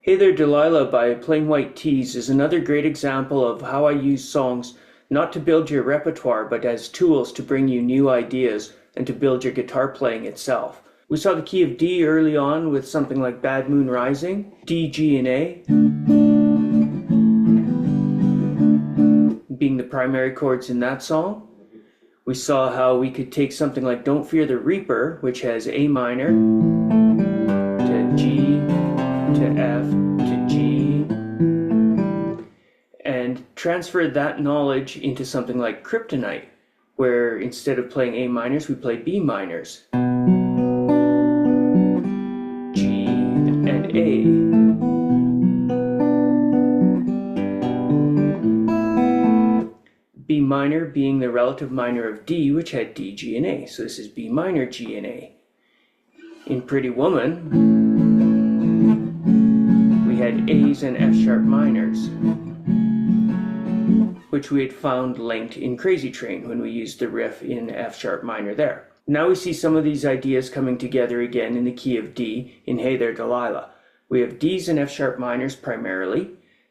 Hey There Delilah by Plain White Tees is another great example of how I use songs not to build your repertoire but as tools to bring you new ideas and to build your guitar playing itself. We saw the key of D early on with something like Bad Moon Rising, D, G, and A being the primary chords in that song. We saw how we could take something like Don't Fear the Reaper, which has A minor to G to F to G, and transfer that knowledge into something like Kryptonite, where instead of playing A minors, we play B minors, G and A. B minor being the relative minor of D, which had D, G, and A. So this is B minor, G, and A. In Pretty Woman, we had A's and F sharp minors, which we had found linked in Crazy Train when we used the riff in F sharp minor there. Now we see some of these ideas coming together again in the key of D in Hey There Delilah. We have D's and F sharp minors primarily.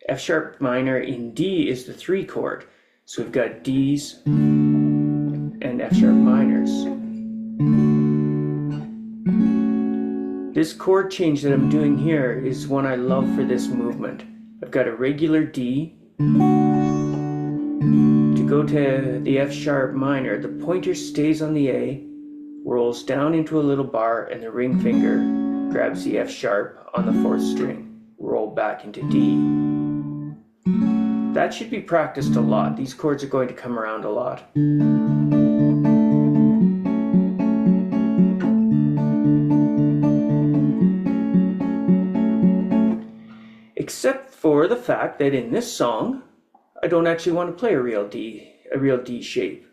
F sharp minor in D is the 3 chord. So we've got D's and F sharp minors. This chord change that I'm doing here is one I love for this movement. I've got a regular D. To go to the F sharp minor, the pointer stays on the A, rolls down into a little bar, and the ring finger grabs the F sharp on the 4th string, roll back into D. That should be practiced a lot. These chords are going to come around a lot. Except for the fact that in this song, I don't actually want to play a real D shape.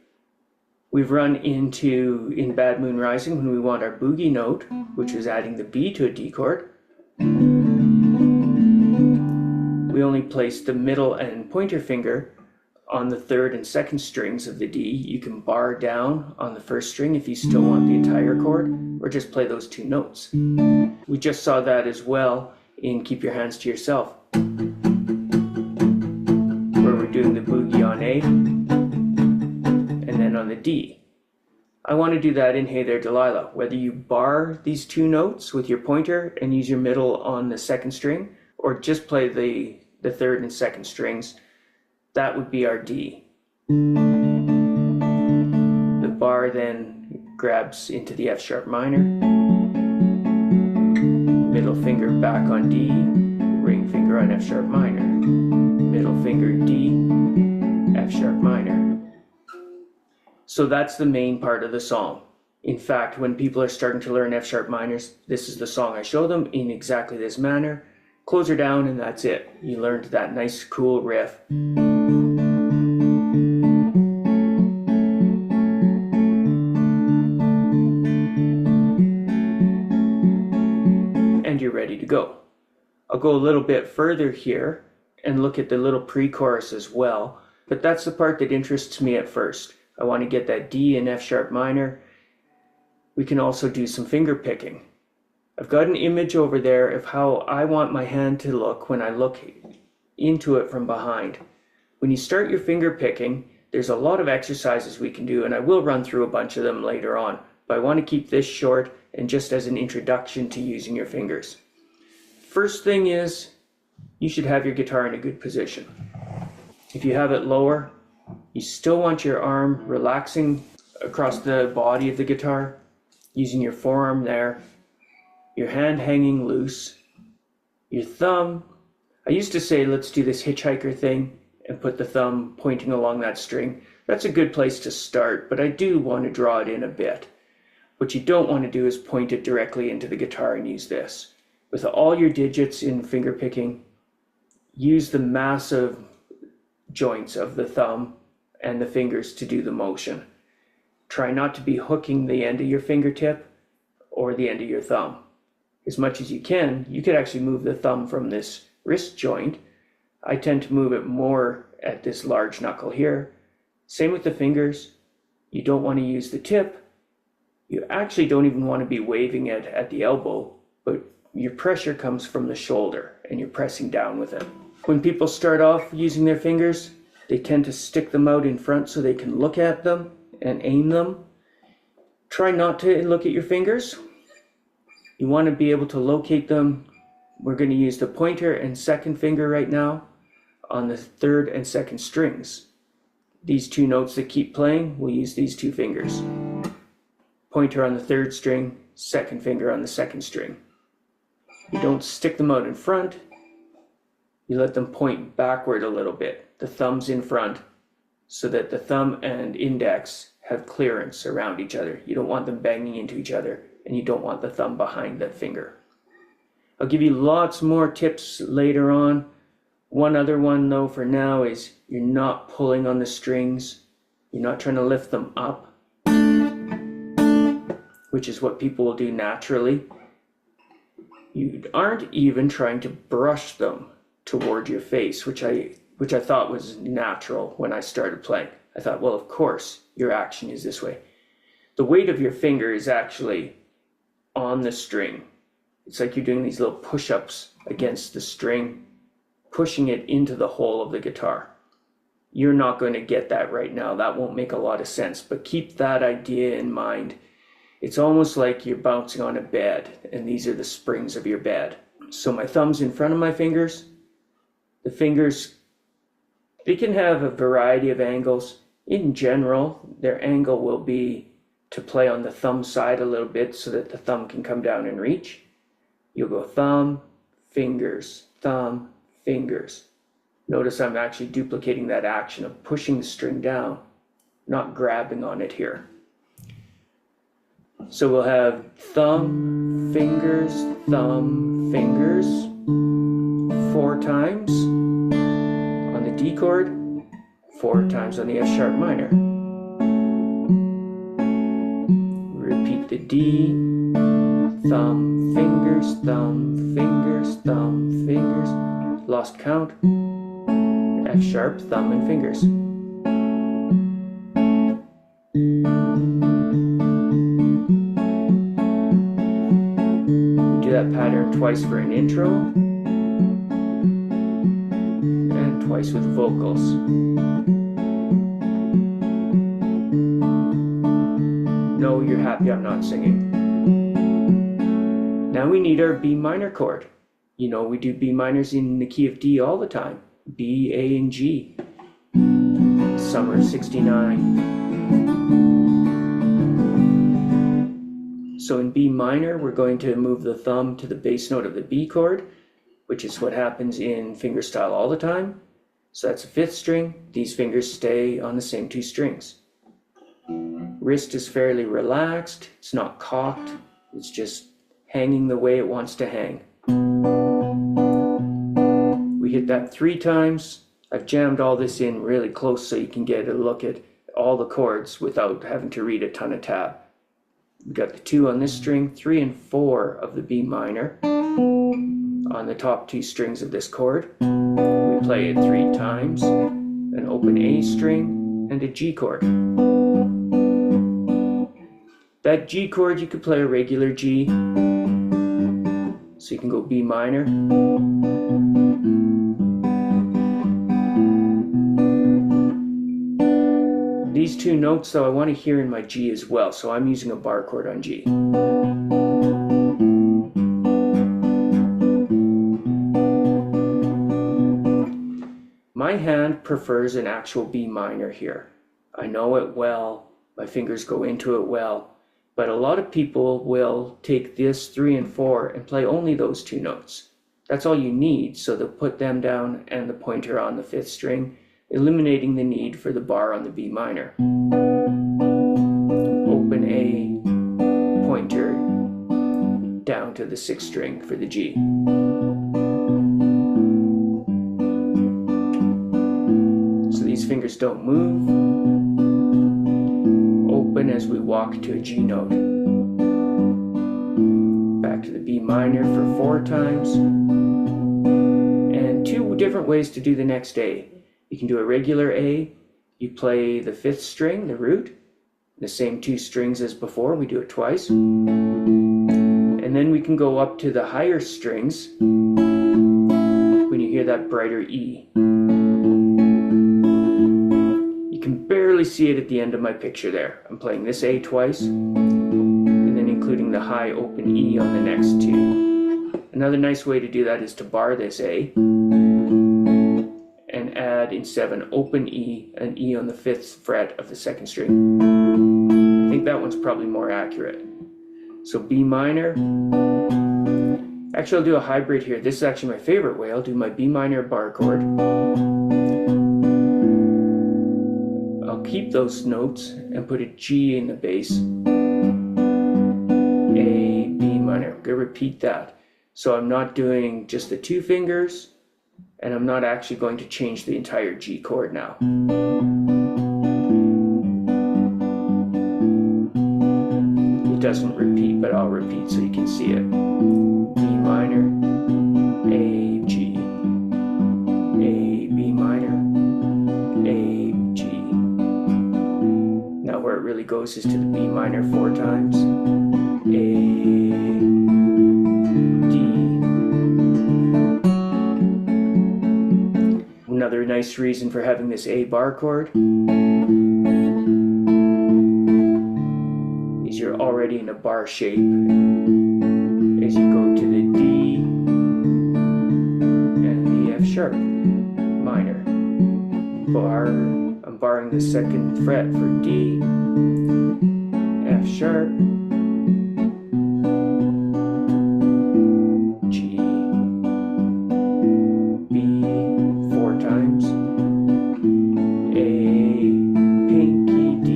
We've run into, in Bad Moon Rising, when we want our boogie note, which is adding the B to a D chord, we only place the middle and pointer finger on the 3rd and 2nd strings of the D. You can bar down on the 1st string if you still want the entire chord, or just play those 2 notes. We just saw that as well in Keep Your Hands to Yourself, where we're doing the boogie on A and then on the D. I want to do that in Hey There Delilah. Whether you bar these 2 notes with your pointer and use your middle on the 2nd string, or just play the 3rd and 2nd strings, that would be our D. The bar then grabs into the F sharp minor, middle finger back on D, ring finger on F sharp minor, middle finger D, F sharp minor. So that's the main part of the song. In fact, when people are starting to learn F sharp minors, this is the song I show them in exactly this manner. Close her down and that's it. You learned that nice cool riff. And you're ready to go. I'll go a little bit further here and look at the little pre-chorus as well, but that's the part that interests me at first. I want to get that D and F sharp minor. We can also do some finger picking. I've got an image over there of how I want my hand to look when I look into it from behind. When you start your finger picking, there's a lot of exercises we can do, and I will run through a bunch of them later on, but I want to keep this short and just as an introduction to using your fingers. First thing is, you should have your guitar in a good position. If you have it lower, you still want your arm relaxing across the body of the guitar, using your forearm there, your hand hanging loose, your thumb. I used to say, let's do this hitchhiker thing and put the thumb pointing along that string. That's a good place to start, but I do want to draw it in a bit. What you don't want to do is point it directly into the guitar and use this. With all your digits in finger picking, use the massive joints of the thumb and the fingers to do the motion. Try not to be hooking the end of your fingertip or the end of your thumb. As much as you can, you could actually move the thumb from this wrist joint. I tend to move it more at this large knuckle here. Same with the fingers. You don't want to use the tip. You actually don't even want to be waving it at the elbow, but your pressure comes from the shoulder and you're pressing down with it. When people start off using their fingers, they tend to stick them out in front so they can look at them and aim them. Try not to look at your fingers. You want to be able to locate them. We're going to use the pointer and second finger right now on the third and second strings. These two notes that keep playing, we'll use these two fingers. Pointer on the third string, second finger on the second string. You don't stick them out in front. You let them point backward a little bit. The thumb's in front so that the thumb and index have clearance around each other. You don't want them banging into each other, and you don't want the thumb behind that finger. I'll give you lots more tips later on. One other one though for now is you're not pulling on the strings. You're not trying to lift them up, which is what people will do naturally. You aren't even trying to brush them toward your face, which I thought was natural when I started playing. I thought, well, of course, your action is this way. The weight of your finger is actually on the string. It's like you're doing these little push-ups against the string, pushing it into the hole of the guitar. You're not going to get that right now. That won't make a lot of sense, but keep that idea in mind. It's almost like you're bouncing on a bed, and these are the springs of your bed. So my thumb's in front of my fingers. The fingers, they can have a variety of angles. In general, their angle will be to play on the thumb side a little bit so that the thumb can come down and reach. You'll go thumb, fingers, thumb, fingers. Notice I'm actually duplicating that action of pushing the string down, not grabbing on it here. So we'll have thumb, fingers, 4 times on the D chord, 4 times on the F sharp minor. Repeat the D, thumb, fingers, thumb, fingers, thumb, fingers. Lost count. F sharp, thumb, and fingers. We do that pattern twice for an intro and twice with vocals. No, you're happy I'm not singing. Now we need our B minor chord. You know, we do B minors in the key of D all the time. B, A, and G. Summer of '69. So in B minor, we're going to move the thumb to the bass note of the B chord, which is what happens in fingerstyle all the time. So that's a 5th string. These fingers stay on the same 2 strings. Wrist is fairly relaxed. It's not cocked. It's just hanging the way it wants to hang. We hit that 3 times. I've jammed all this in really close so you can get a look at all the chords without having to read a ton of tab. We've got the 2 on this string, 3 and 4 of the B minor on the top 2 strings of this chord. We play it 3 times, an open A string and a G chord. That G chord, you could play a regular G, so you can go B minor. These 2 notes, though, I want to hear in my G as well, so I'm using a bar chord on G. My hand prefers an actual B minor here. I know it well, my fingers go into it well, but a lot of people will take this 3 and 4 and play only those 2 notes. That's all you need, so they'll put them down and the pointer on the 5th string, eliminating the need for the bar on the B minor. Open A, pointer down to the 6th string for the G. So these fingers don't move. Open as we walk to a G note. Back to the B minor for 4 times. And 2 different ways to do the next A. You can do a regular A. You play the 5th string, the root, the same 2 strings as before. We do it twice. And then we can go up to the higher strings when you hear that brighter E. You can barely see it at the end of my picture there. I'm playing this A twice, and then including the high open E on the next two. Another nice way to do that is to bar this A, and add, instead of an open E, an E on the 5th fret of the 2nd string. I think that one's probably more accurate. So B minor. Actually, I'll do a hybrid here. This is actually my favorite way. I'll do my B minor bar chord. I'll keep those notes and put a G in the bass. A, B minor. I'm going to repeat that. So I'm not doing just the 2 fingers, and I'm not actually going to change the entire G chord now. It doesn't repeat, but I'll repeat so you can see it. B minor, A, G, A, B minor, A, G. Now where it really goes is to the B minor 4 times. A, D. Another nice reason for having this A bar chord is you're already in a bar shape as you go to the D and the F sharp minor. Bar, I'm barring the 2nd fret for D, F sharp, G, B 4 times, A, pinky D.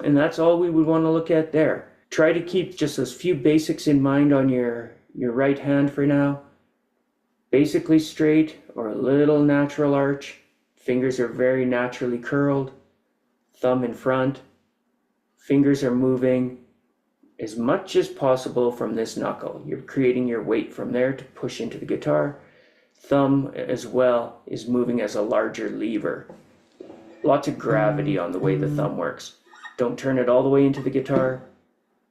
And that's all we would want to look at there. Try to keep just those few basics in mind on your right hand for now. Basically straight or a little natural arch. Fingers are very naturally curled. Thumb in front. Fingers are moving as much as possible from this knuckle. You're creating your weight from there to push into the guitar. Thumb as well is moving as a larger lever. Lots of gravity on the way the thumb works. Don't turn it all the way into the guitar.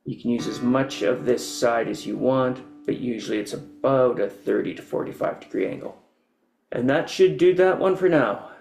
You can use as much of this side as you want, but usually it's about a 30 to 45 degree angle. And that should do that one for now.